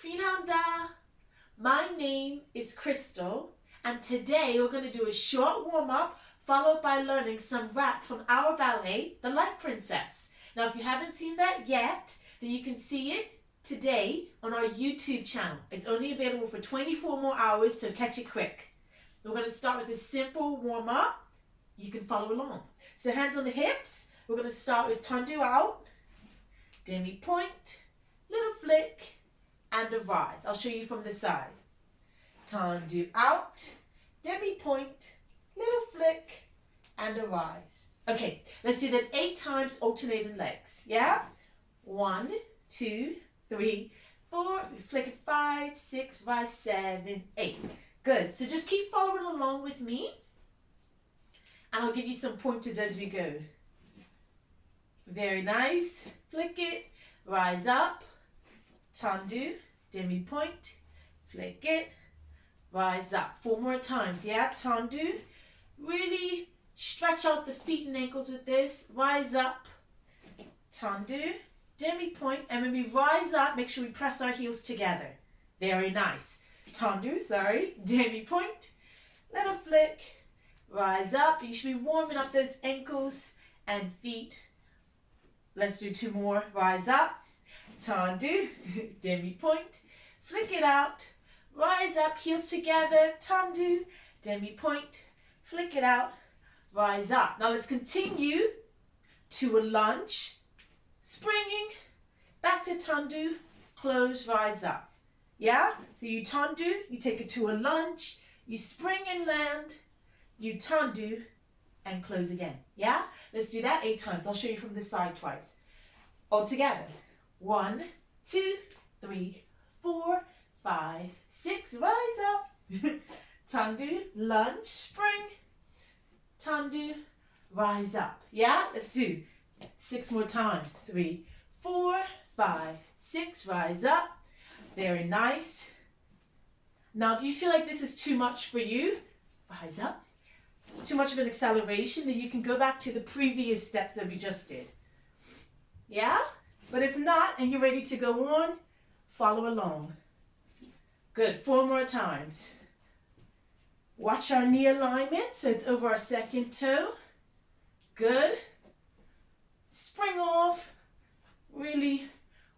Pryn. My name is Krystal, and today we're going to do a short warm-up followed by learning some rap from our ballet, The Light Princess. Now, if you haven't seen that yet, then you can see it today on our YouTube channel. It's only available for 24 more hours, so catch it quick. We're going to start with a simple warm-up. You can follow along. So hands on the hips. We're going to start with tendu out, demi-point, little flick, and a rise. I'll show you from the side. Tendu out, demi-point, little flick, and a rise. Okay, let's do that 8 times alternating legs. Yeah? 1, 2, 3, 4. We flick it 5, 6, rise 7, 8. Good. So just keep following along with me, and I'll give you some pointers as we go. Very nice. Flick it, rise up, tendu, demi-point, flick it, rise up. 4 more times, yeah? Tendu. Really stretch out the feet and ankles with this. Rise up, tendu, demi-point, and when we rise up, make sure we press our heels together. Very nice. Tendu, sorry, demi-point, little flick, rise up. You should be warming up those ankles and feet. Let's do 2 more. Rise up, tendu, demi-point, flick it out, rise up, heels together, tendu, demi-point, flick it out, rise up. Now let's continue to a lunge, springing, back to tendu, close, rise up. Yeah? So you tendu, you take it to a lunge, you spring and land, you tendu, and close again. Yeah? Let's do that 8 times. I'll show you from this side twice. All together. 1, 2, 3, 4, 5, 6. Rise up. Tendu, lunge, spring, tendu, rise up. Yeah? Let's do 6 more times. 3, 4, 5, 6. Rise up. Very nice. Now, if you feel like this is too much for you, rise up. Too much of an acceleration, then you can go back to the previous steps that we just did. Yeah? But if not, and you're ready to go on, follow along. Good. 4 more times. Watch our knee alignment, so it's over our second toe. Good. Spring off. Really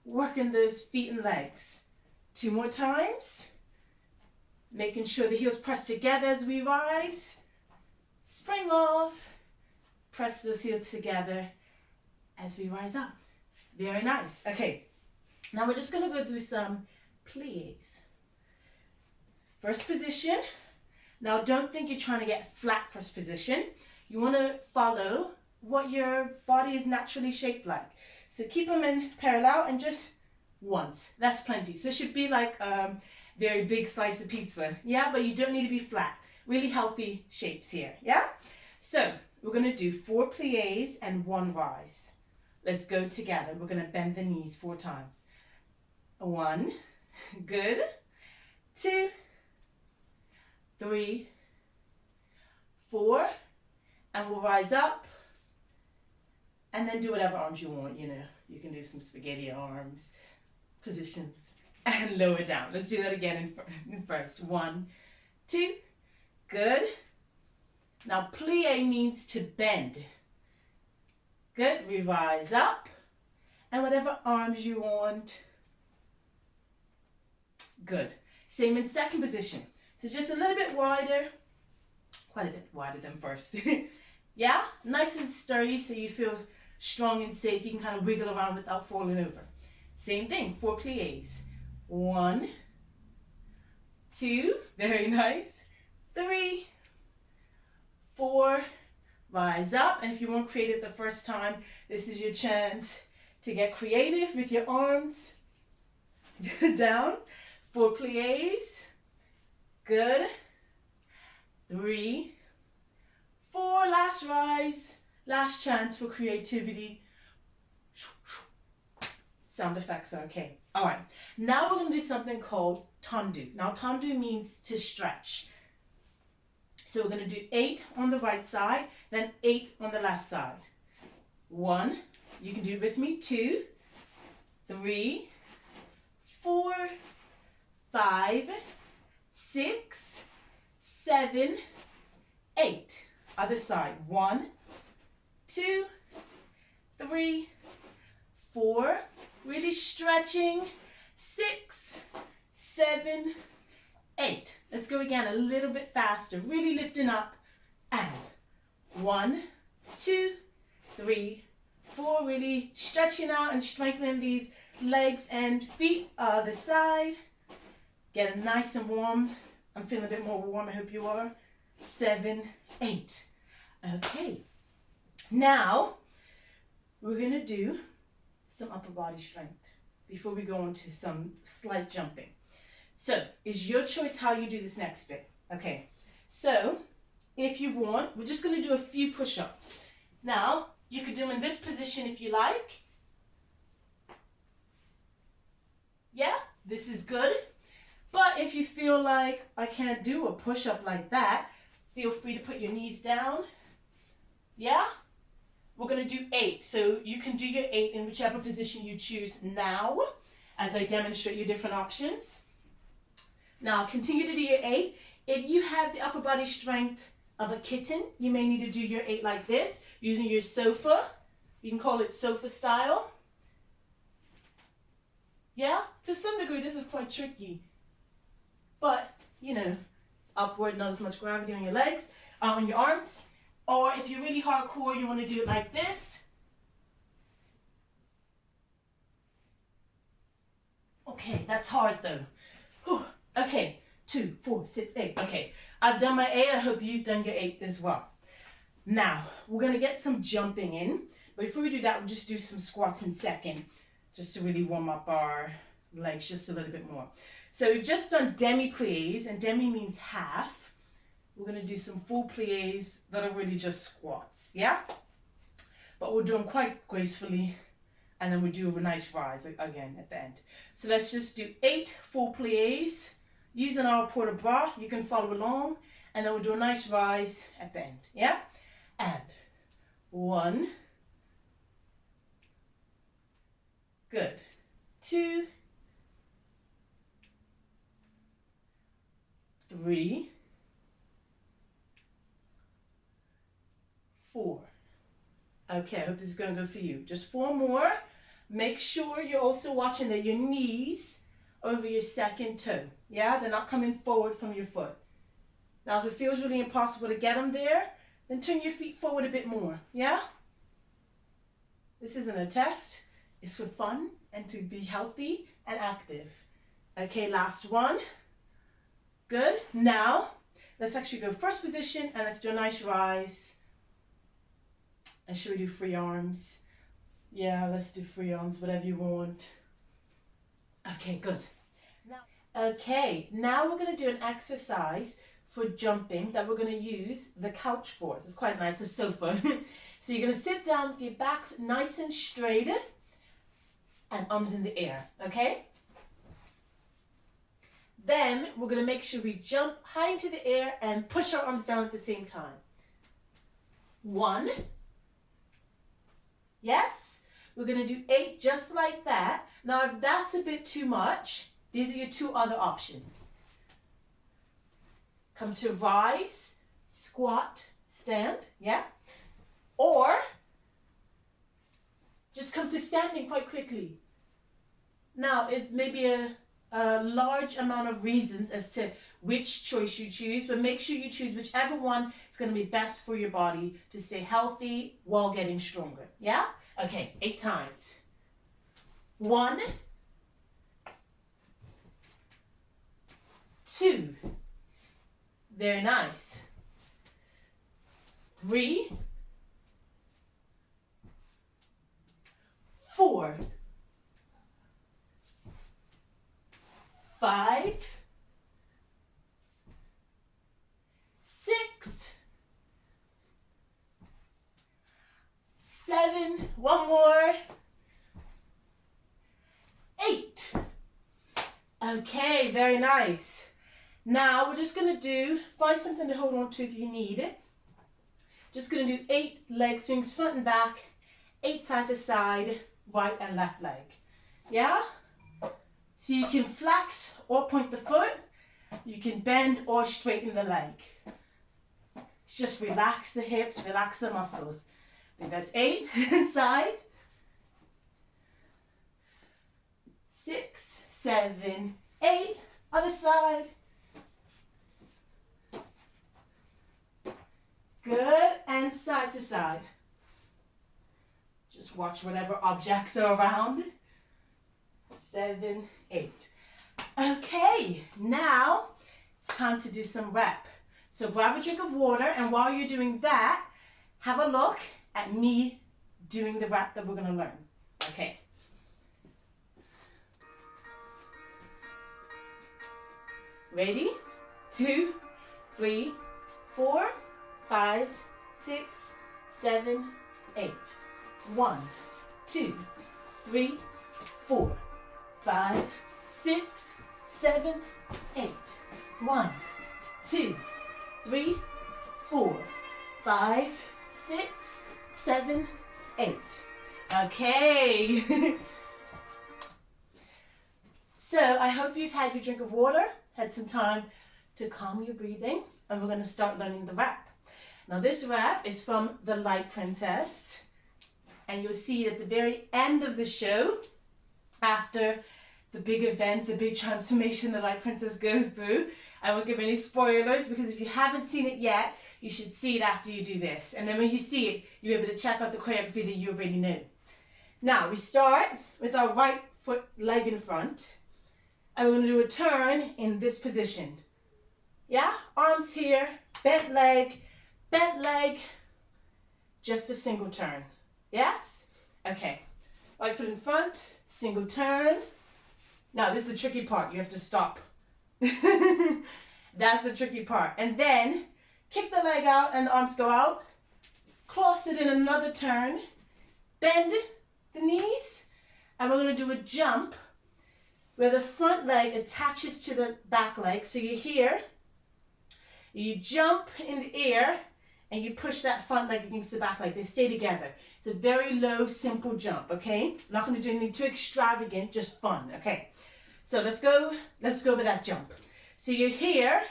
working those feet and legs. 2 more times. Making sure the heels press together as we rise. Spring off. Press those heels together as we rise up. Very nice. Okay. Now we're just going to go through some pliés. First position. Now don't think you're trying to get flat first position. You want to follow what your body is naturally shaped like. So keep them in parallel and just once. That's plenty. So it should be like a very big slice of pizza. Yeah, but you don't need to be flat. Really healthy shapes here. Yeah? So we're going to do 4 pliés and 1 rise. Let's go together. We're going to bend the knees 4 times. 1. Good. 2. 3. 4. And we'll rise up. And then do whatever arms you want, you know. You can do some spaghetti arms, positions, and lower down. Let's do that again in first. 1, 2. Good. Now, plié means to bend. Good. We rise up. And whatever arms you want. Good. Same in second position. So just a little bit wider. Quite a bit wider than first. Yeah? Nice and sturdy so you feel strong and safe. You can kind of wiggle around without falling over. Same thing. 4 pliés. 1, 2. Very nice. 3, 4. Rise up. And if you weren't creative the first time, this is your chance to get creative with your arms. Down. 4 pliés. Good. 3, 4. Last rise. Last chance for creativity. Sound effects are okay. All right. Now we're going to do something called tendu. Now, tendu means to stretch. So we're going to do 8 on the right side, then 8 on the left side. 1, you can do it with me, 2, 3, 4, 5, 6, 7, 8. Other side. 1, 2, 3, 4. Really stretching. 6, 7, 8. Let's go again a little bit faster. Really lifting up. And 1, 2, 3, 4. Really stretching out and strengthening these legs and feet. Other side. Getting nice and warm. I'm feeling a bit more warm. I hope you are. 7, 8. Okay. Now, we're going to do some upper body strength before we go on to some slight jumping. So, it's your choice how you do this next bit. Okay. So, if you want, we're just going to do a few push-ups. Now, you could do them in this position if you like. Yeah, this is good. But if you feel like I can't do a push-up like that, feel free to put your knees down. Yeah? We're going to do 8. So you can do your 8 in whichever position you choose now, as I demonstrate your different options. Now, continue to do your 8. If you have the upper body strength of a kitten, you may need to do your 8 like this, using your sofa. You can call it sofa style. Yeah? To some degree, this is quite tricky. But, you know, it's upward, not as much gravity on your legs, on your arms. Or if you're really hardcore, you want to do it like this. Okay, that's hard though. Whew. Okay, 2, 4, 6, 8. Okay, I've done my 8. I hope you've done your 8 as well. Now, we're going to get some jumping in. But before we do that, we'll just do some squats in second, just to really warm up our legs just a little bit more. So we've just done demi-pliés, and demi means half. We're going to do some full pliés that are really just squats, yeah? But we'll do them quite gracefully, and then we'll do a nice rise again at the end. So let's just do 8 full pliés. Using our port-a-bras, you can follow along, and then we'll do a nice rise at the end, yeah? And 1, good, 2, 3, 4. Okay, I hope this is going to go for you. Just 4 more. Make sure you're also watching that your knees over your second toe. Yeah, they're not coming forward from your foot. Now, if it feels really impossible to get them there, then turn your feet forward a bit more. Yeah? This isn't a test. It's for fun and to be healthy and active. Okay, last one. Good. Now, let's actually go first position and let's do a nice rise. And should we do free arms? Yeah, let's do free arms, whatever you want. Okay, good. Now we're going to do an exercise for jumping that we're going to use the couch for. It's quite nice, a sofa. So you're going to sit down with your backs nice and straight and arms in the air, okay? Then we're going to make sure we jump high into the air and push our arms down at the same time. 1. Yes? We're going to do 8 just like that. Now, if that's a bit too much, these are your 2 other options. Come to rise, squat, stand, yeah? Or just come to standing quite quickly. Now, it may be a large amount of reasons as to which choice you choose, but make sure you choose whichever one is going to be best for your body to stay healthy while getting stronger. Yeah? Okay, 8 times. 1, 2. Very nice. 3, 4, 5, 6, 7, one more, 8. Okay, very nice. Now we're just going to find something to hold on to if you need it. Just going to do 8 leg swings front and back, 8 side to side, right and left leg. Yeah? So you can flex or point the foot. You can bend or straighten the leg. Just relax the hips, relax the muscles. I think that's 8 inside. 6, 7, 8. Other side. Good. And side to side. Just watch whatever objects are around. 7, 8. Okay, now it's time to do some rep. So grab a drink of water, and while you're doing that, have a look at me doing the rep that we're going to learn. Okay. Ready? 2, 3, 4, 5, 6, 7, 8. 1, 2, 3, 4, 5, 6, 7, 8. 1, 2, 3, 4, 5, 6, 7, 8. Okay. So I hope you've had your drink of water, had some time to calm your breathing, and we're going to start learning the rap. Now this rap is from The Light Princess, and you'll see at the very end of the show, after the big event, the big transformation the Light Princess goes through. I won't give any spoilers, because if you haven't seen it yet, you should see it after you do this. And then when you see it, you'll be able to check out the choreography that you already know. Now, we start with our right foot leg in front. And we're going to do a turn in this position. Yeah? Arms here, bent leg, just a single turn. Yes? Okay. Right foot in front, single turn. Now, this is the tricky part. You have to stop. That's the tricky part. And then, kick the leg out and the arms go out. Cross it in another turn. Bend the knees. And we're going to do a jump where the front leg attaches to the back leg. So you're here. You jump in the air and you push that front leg against the back leg. They stay together. It's a very low, simple jump, okay? I'm not going to do anything too extravagant, just fun, okay? So let's go over that jump. So you're here.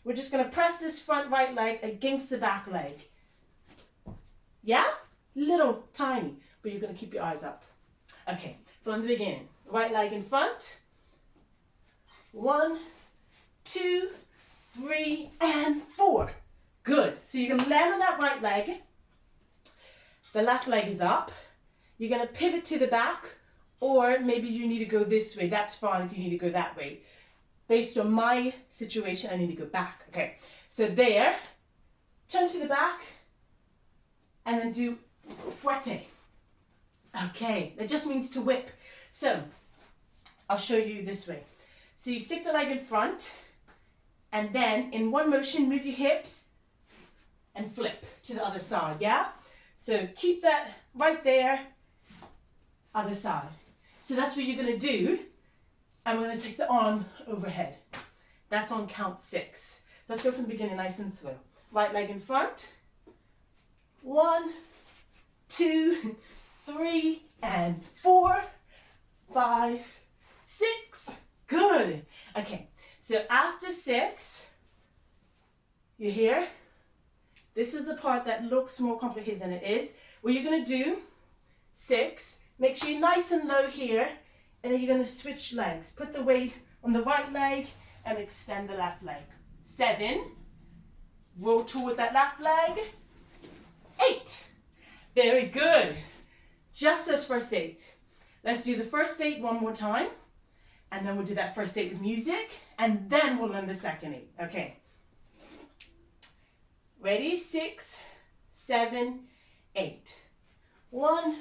We're just going to press this front right leg against the back leg. Yeah? Little, tiny, but you're going to keep your eyes up. Okay, from the beginning. Right leg in front. 1, 2, 3, and 4. Good. So you're going to land on that right leg. The left leg is up. You're going to pivot to the back, or maybe you need to go this way. That's fine if you need to go that way. Based on my situation, I need to go back. Okay. So there. Turn to the back. And then do fouette. Okay. That just means to whip. So I'll show you this way. So you stick the leg in front. And then in one motion, move your hips and flip to the other side, yeah? So keep that right there, other side. So that's what you're gonna do. I'm gonna take the arm overhead. That's on count 6. Let's go from the beginning, nice and slow. Right leg in front. 1, 2, 3, and 4, 5, 6. Good. Okay. So after 6, you hear? This is the part that looks more complicated than it is. What you're going to do, 6, make sure you're nice and low here, and then you're going to switch legs. Put the weight on the right leg and extend the left leg. 7, roll toward that left leg. 8, very good. Just as first 8. Let's do the first 8 one more time. And then we'll do that first 8 with music, and then we'll learn the second 8. Okay. Ready? 6, 7, 8. 1,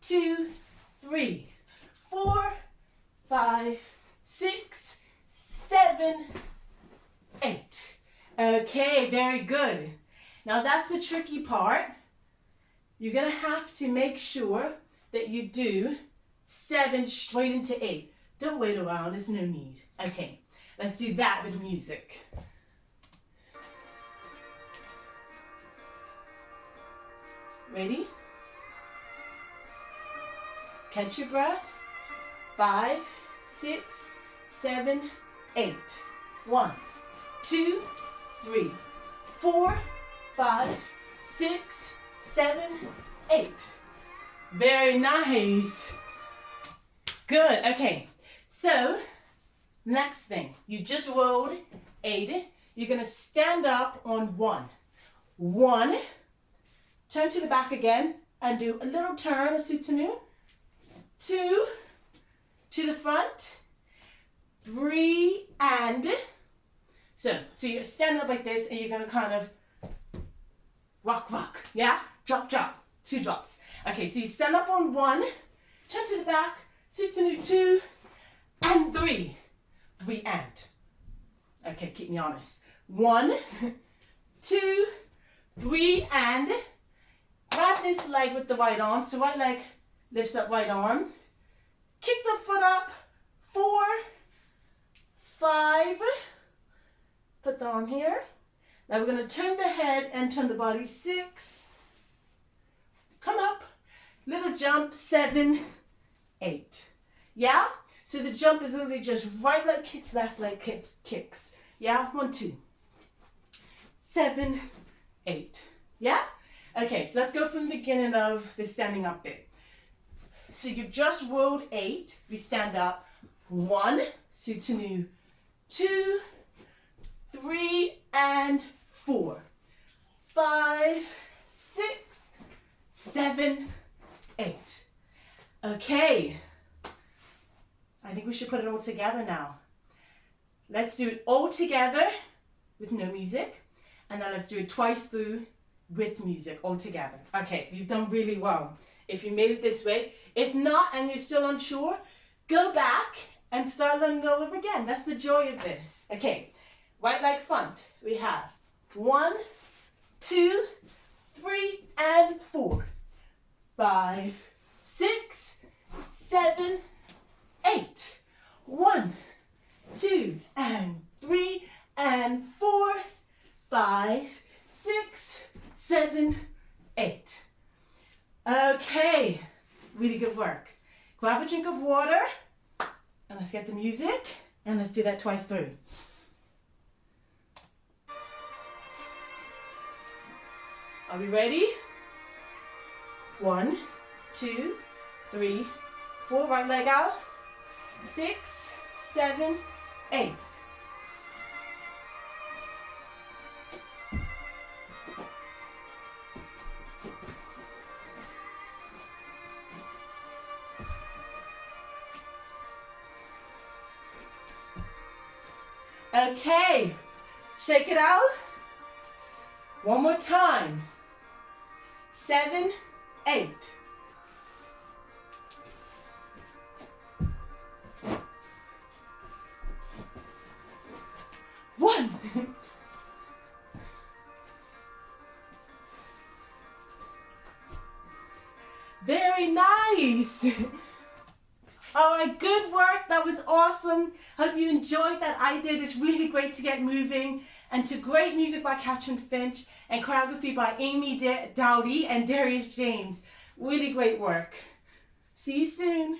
2, 3, 4, 5, 6, 7, 8. Okay, very good. Now that's the tricky part. You're going to have to make sure that you do 7 straight into 8. Don't wait around, there's no need. Okay, let's do that with music. Ready? Catch your breath. 5, 6, 7, 8. 1, 2, 3, 4, 5, 6, 7, 8. Very nice. Good. Okay. So, next thing. You just rolled 8. You're going to stand up on 1. 1. Turn to the back again and do a little turn, a soutenu. 2. To the front. 3 and so you're standing up like this and you're going to kind of rock, yeah? Drop, 2 drops. Okay, so you stand up on 1, turn to the back, soutenu 2 and 3. 3 and. Okay, keep me honest. 1, 2, 3 and. Grab this leg with the right arm. So right leg lifts up right arm. Kick the foot up. 4, 5. Put the arm here. Now we're going to turn the head and turn the body. 6. Come up. Little jump. 7, 8. Yeah? So the jump is literally just right leg kicks, left leg kicks. Yeah? 1, 2. 7, 8. Yeah? Okay, so let's go from the beginning of the standing up bit. So you've just rolled 8. We stand up. 1, soutenu 2, 3 and 4, 5, 6, 7, 8. Okay. I think we should put it all together now. Let's do it all together with no music. And then let's do it twice through with music all together. Okay, you've done really well if you made it this way. If not and you're still unsure, go back and start learning it all over again. That's the joy of this. Okay, right leg front. We have 1, 2, 3 and 4, 5, 6, 7, 8. 1, 2 and 3 and 4, 5, 6, 7, 8. Okay, really good work. Grab a drink of water and let's get the music and let's do that twice through. Are we ready? 1, 2, 3, 4, right leg out. 6, 7, 8. Okay, shake it out. One more time. 7, 8. 1. Very nice. All right, good work. That was awesome. Hope you enjoyed that I did. It's really great to get moving. And to great music by Catherine Finch and choreography by Amy Dowdy and Darius James. Really great work. See you soon.